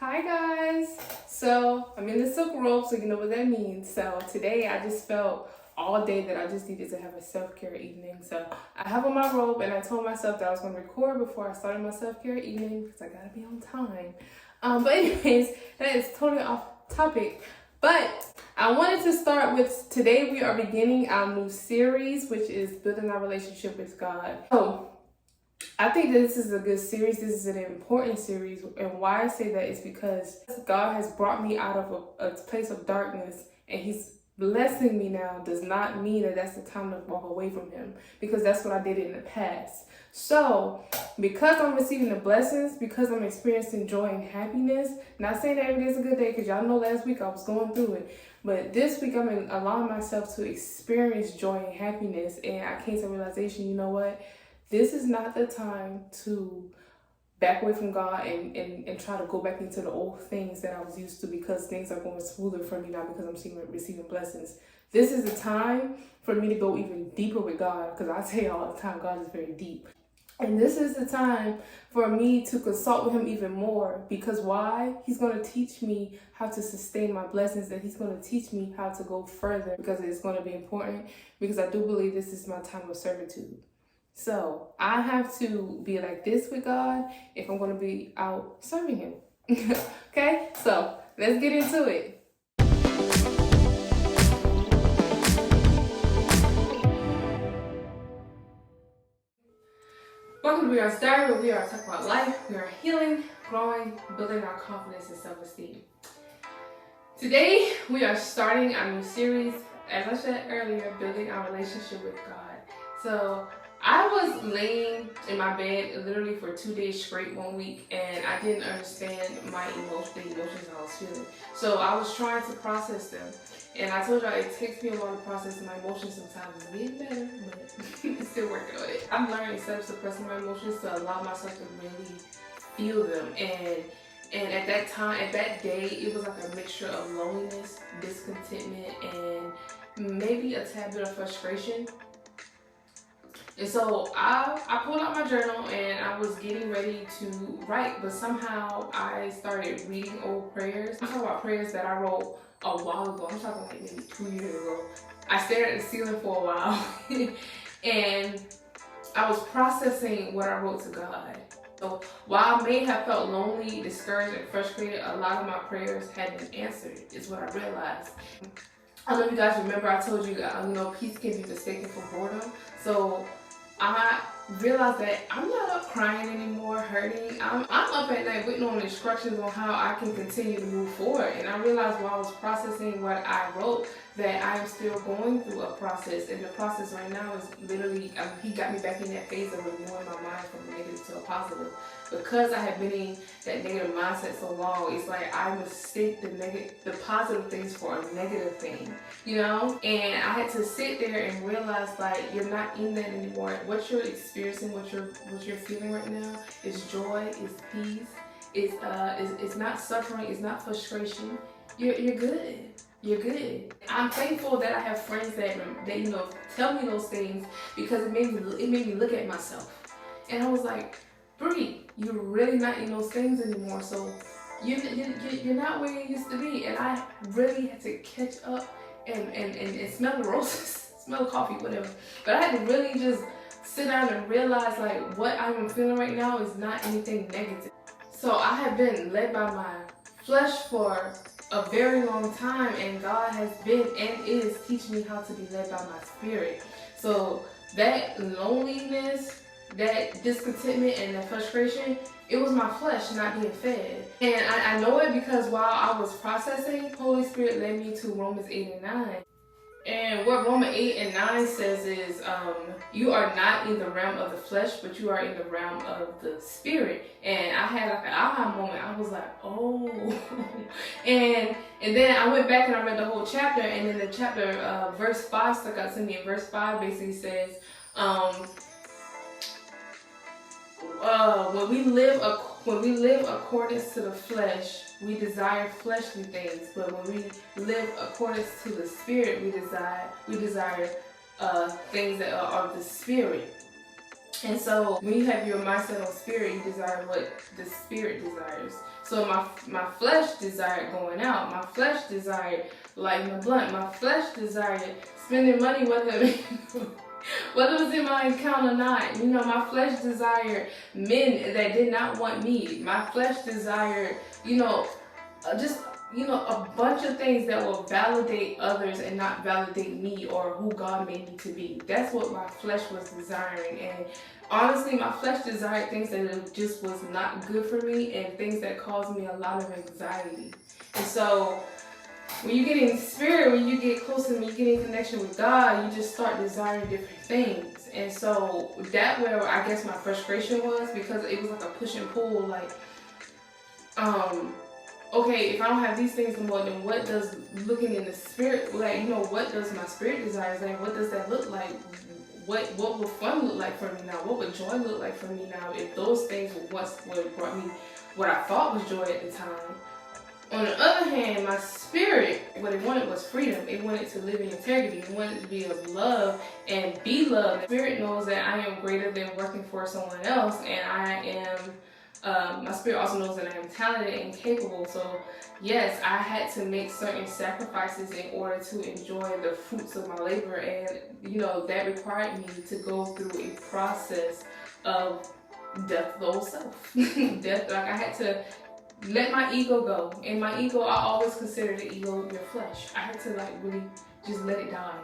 Hi guys! So I'm in the silk robe, so you know what that means. So today I just felt all day that I just needed to have a self-care evening. So I have on my robe and I told myself that I was going to record before I started my self-care evening because I gotta be on time. But anyways, that is totally off topic. But I wanted to start with today we are beginning our new series, which is building our relationship with God. So I think that this is a good series. This is an important series. And why I say that is because God has brought me out of a place of darkness and He's blessing me now does not mean that that's the time to walk away from Him, because that's what I did in the past. So because I'm receiving the blessings, because I'm experiencing joy and happiness, not saying that every day is a good day, because y'all know last week I was going through it. But this week I'm allowing myself to experience joy and happiness. And I came to the realization, you know what? This is not the time to back away from God and try to go back into the old things that I was used to, because things are going smoother for me now because I'm receiving blessings. This is the time for me to go even deeper with God, because I say all the time, God is very deep. And this is the time for me to consult with Him even more, because why? He's going to teach me how to sustain my blessings, and He's going to teach me how to go further, because it's going to be important, because I do believe this is my time of servitude. So I have to be like this with God if I'm going to be out serving Him. Okay, so let's get into it. Welcome to Breion Story, where we are talking about life, we are healing, growing, building our confidence and self-esteem. Today we are starting our new series, as I said earlier, building our relationship with God. So I was laying in my bed literally for 2 days straight one week, and I didn't understand the emotions I was feeling. So I was trying to process them. And I told y'all it takes me a while to process my emotions sometimes. It's getting better, but still working on it. I'm learning instead of suppressing my emotions to allow myself to really feel them. And at that time, at that day, it was like a mixture of loneliness, discontentment, and maybe a tad bit of frustration. And so I pulled out my journal and I was getting ready to write, but somehow I started reading old prayers. I'm talking about prayers that I wrote a while ago. I'm talking like maybe 2 years ago. I stared at the ceiling for a while and I was processing what I wrote to God. So while I may have felt lonely, discouraged, and frustrated, a lot of my prayers had been answered, is what I realized. I don't know if you guys remember, I told you, peace can be mistaken for boredom. So I realized that I'm not up crying anymore, hurting. I'm up at night waiting on instructions on how I can continue to move forward. And I realized while I was processing what I wrote that I am still going through a process. And the process right now is literally, He got me back in that phase of renewing my mind from a negative to a positive. Because I have been in that negative mindset so long, it's like I mistake the positive things for a negative thing, you know? And I had to sit there and realize, like, you're not in that anymore. What you're experiencing, what you're feeling right now is joy, is peace, it's not suffering, it's not frustration. You're good. You're good. I'm thankful that I have friends that tell me those things, because it made me look at myself. And I was like, Bree, you're really not in those things anymore, so you're not where you used to be. And I really had to catch up and smell the roses, smell the coffee, whatever. But I had to really just sit down and realize, like, what I'm feeling right now is not anything negative. So I have been led by my flesh for a very long time, and God has been and is teaching me how to be led by my spirit. So that loneliness, that discontentment, and that frustration, it was my flesh not being fed. And I know it because while I was processing, Holy Spirit led me to Romans 8 and 9. And what Romans 8 and 9 says is, you are not in the realm of the flesh, but you are in the realm of the spirit. And I had like an aha moment. I was like, oh. and then I went back and I read the whole chapter, and then the chapter, verse 5 stuck out to me. And verse 5 basically says, when we live according to the flesh, we desire fleshly things. But when we live according to the spirit, we desire things that are of the spirit. And so when you have your mindset on spirit, you desire what the spirit desires. So my flesh desired going out. My flesh desired lighting a blunt. My flesh desired spending money, whether it was in my account or not. You know, my flesh desired men that did not want me. My flesh desired, just a bunch of things that will validate others and not validate me or who God made me to be. That's what my flesh was desiring. And honestly, my flesh desired things that just was not good for me and things that caused me a lot of anxiety. And so when you get in spirit, when you get close and you get in connection with God, you just start desiring different things. And so that where I guess my frustration was, because it was like a push and pull, like, okay, if I don't have these things anymore, then what does looking in the spirit, like, what does my spirit desires, like, what does that look like? What would fun look like for me now? What would joy look like for me now if those things were what brought me what I thought was joy at the time? On the other hand, my spirit, what it wanted was freedom. It wanted to live in integrity. It wanted to be of love and be loved. The spirit knows that I am greater than working for someone else, and I am, my spirit also knows that I am talented and capable. So yes, I had to make certain sacrifices in order to enjoy the fruits of my labor, and that required me to go through a process of death to the old self. Death, like I had to let my ego go. And my ego, I always consider the ego your flesh. I had to really just let it die.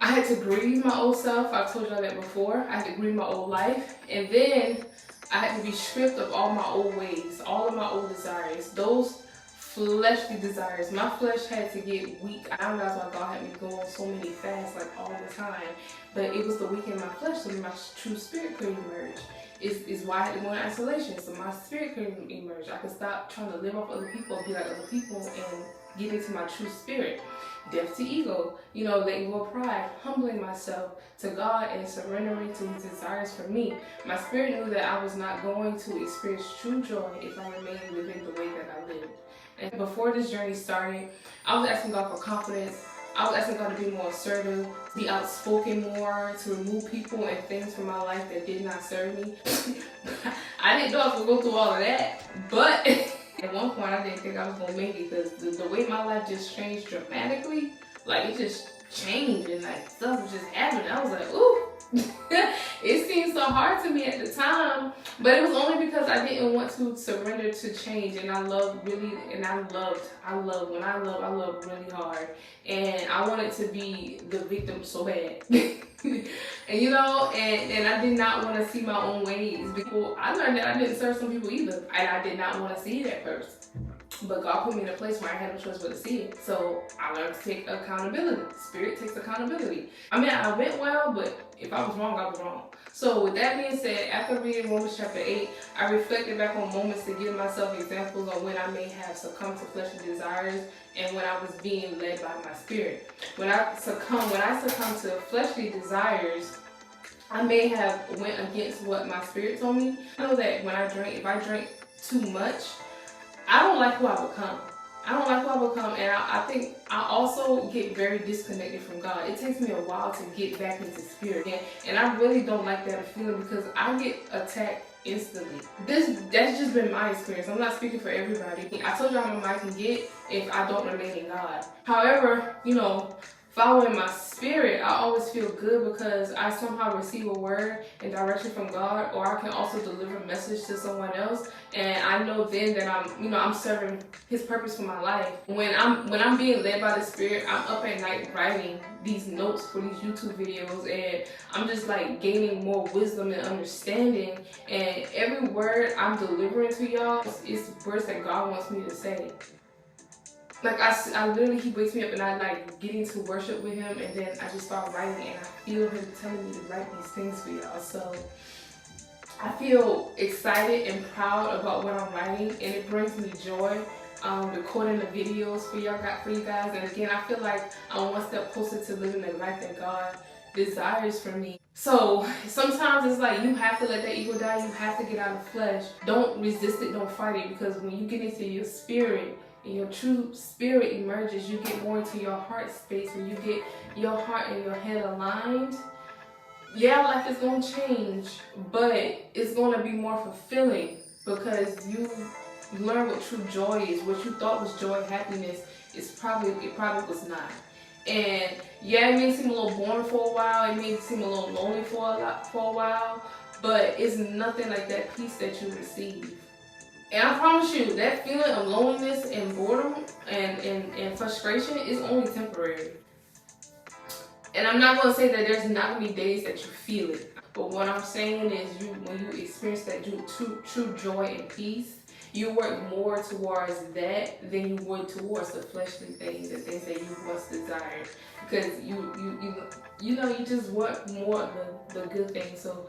I had to grieve my old self. I've told y'all that before. I had to grieve my old life. And then I had to be stripped of all my old ways, all of my old desires, those fleshly desires. My flesh had to get weak. I don't know why God had me go on so many fasts all the time. But it was the weak in my flesh so my true spirit couldn't emerge. Is why I had to go in isolation, so my spirit couldn't emerge. I could stop trying to live off other people and be like other people and get into my true spirit. Death to ego, letting go of pride, humbling myself to God and surrendering to His desires for me. My spirit knew that I was not going to experience true joy if I remained living the way that I lived. And before this journey started, I was asking God for confidence. I was asking God to be more assertive, be outspoken more, to remove people and things from my life that did not serve me. I didn't know I was going to go through all of that, but at one point I didn't think I was going to make it, because the way my life just changed dramatically, it just changed and stuff was just happening. I was like, ooh. It seemed so hard to me at the time, but it was only because I didn't want to surrender to change. And I loved really hard, and I wanted to be the victim so bad. and I did not want to see my own ways. I learned that I didn't serve some people either, and I did not want to see it at first. But God put me in a place where I had no choice but to see it. So I learned to take accountability. Spirit takes accountability. I mean, I went well, but if I was wrong, I was wrong. So with that being said, after reading Romans chapter 8, I reflected back on moments to give myself examples on when I may have succumbed to fleshly desires and when I was being led by my spirit. When I succumbed to fleshly desires, I may have went against what my spirit told me. I know that when if I drank too much, I don't like who I become. And I think I also get very disconnected from God. It takes me a while to get back into spirit. And I really don't like that feeling, because I get attacked instantly. That's just been my experience. I'm not speaking for everybody. I told you how much I can get if I don't remain in God. However, following my spirit, I always feel good because I somehow receive a word and direction from God, or I can also deliver a message to someone else, and I know then that I'm serving His purpose for my life. When I'm being led by the Spirit, I'm up at night writing these notes for these YouTube videos, and I'm just gaining more wisdom and understanding, and every word I'm delivering to y'all is words that God wants me to say. I literally, He wakes me up and I get into worship with Him, and then I just start writing, and I feel Him telling me to write these things for y'all. So I feel excited and proud about what I'm writing, and it brings me joy. Recording the videos for you guys, and again, I feel like I'm one step closer to living the life that God desires for me. So sometimes it's you have to let that ego die. You have to get out of the flesh. Don't resist it. Don't fight it, because when you get into your spirit, and your true spirit emerges, you get more into your heart space. When you get your heart and your head aligned, life is going to change, but it's going to be more fulfilling, because learn what true joy is. What you thought was joy, happiness, it probably was not. And yeah, it may seem a little boring for a while. It may seem a little lonely for a while, but it's nothing like that peace that you receive. And I promise you, that feeling of loneliness and boredom and frustration is only temporary. And I'm not going to say that there's not going to be days that you feel it. But what I'm saying is, when you experience that true joy and peace, you work more towards that than you would towards the fleshly things and things that you once desired. Because you just want more of the good things. So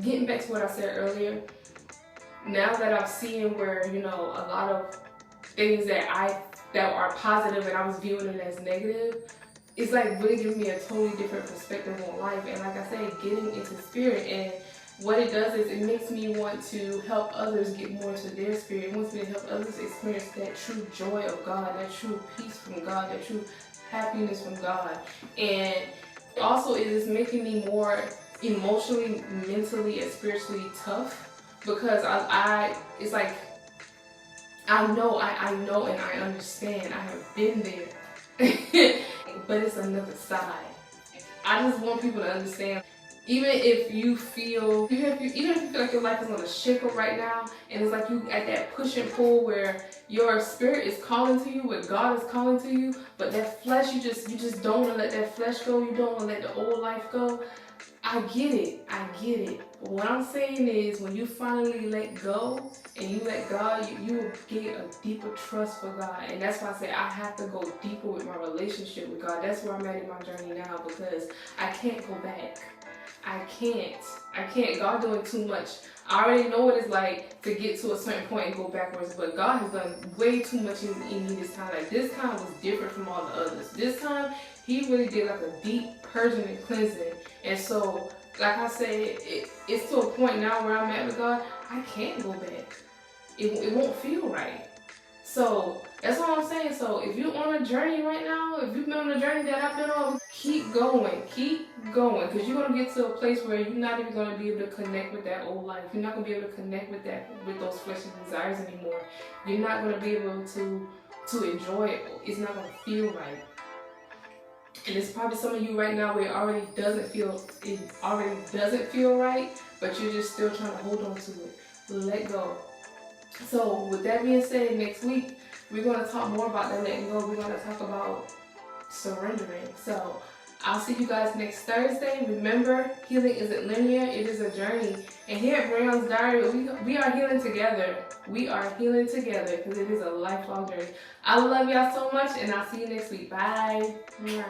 getting back to what I said earlier, now that I'm seeing where, a lot of things that are positive and I was viewing it as negative, it's like really giving me a totally different perspective on life. And like I said, getting into spirit, and what it does is it makes me want to help others get more into their spirit. It wants me to help others experience that true joy of God, that true peace from God, that true happiness from God. And also it is making me more emotionally, mentally, and spiritually tough, because it's like I know and I understand. I have been there. But it's another side. I just want people to understand, even if you feel like your life is on a shaker right now, and it's like you at that push and pull where your spirit is calling to you, where God is calling to you, but that flesh, you just don't want to let that flesh go. You don't want to let the old life go. I get it. But what I'm saying is, when you finally let go and you let God, you will get a deeper trust for God. And that's why I say I have to go deeper with my relationship with God. That's where I'm at in my journey now, because I can't go back. I can't. God doing too much. I already know what it's like to get to a certain point and go backwards, but God has done way too much in me this time. Like, this time was different from all the others. This time, He really did like a deep purging and cleansing. And so, like I said, it's to a point now where I'm at with God, I can't go back. It won't feel right. So that's what I'm saying. So if you're on a journey right now, if you've been on a journey that I've been on, keep going, because you're gonna get to a place where you're not even gonna be able to connect with that old life. You're not gonna be able to connect with those fleshly desires anymore. You're not gonna be able to enjoy it. It's not gonna feel right. And it's probably some of you right now where it already doesn't feel right, but you're just still trying to hold on to it. Let go. So with that being said, next week we're going to talk more about that letting go. We're going to talk about surrendering. So I'll see you guys next Thursday. Remember, healing isn't linear, it is a journey. And here at Breion's Diary, we are healing together. We are healing together, because it is a lifelong journey. I love y'all so much, and I'll see you next week. Bye. Mwah.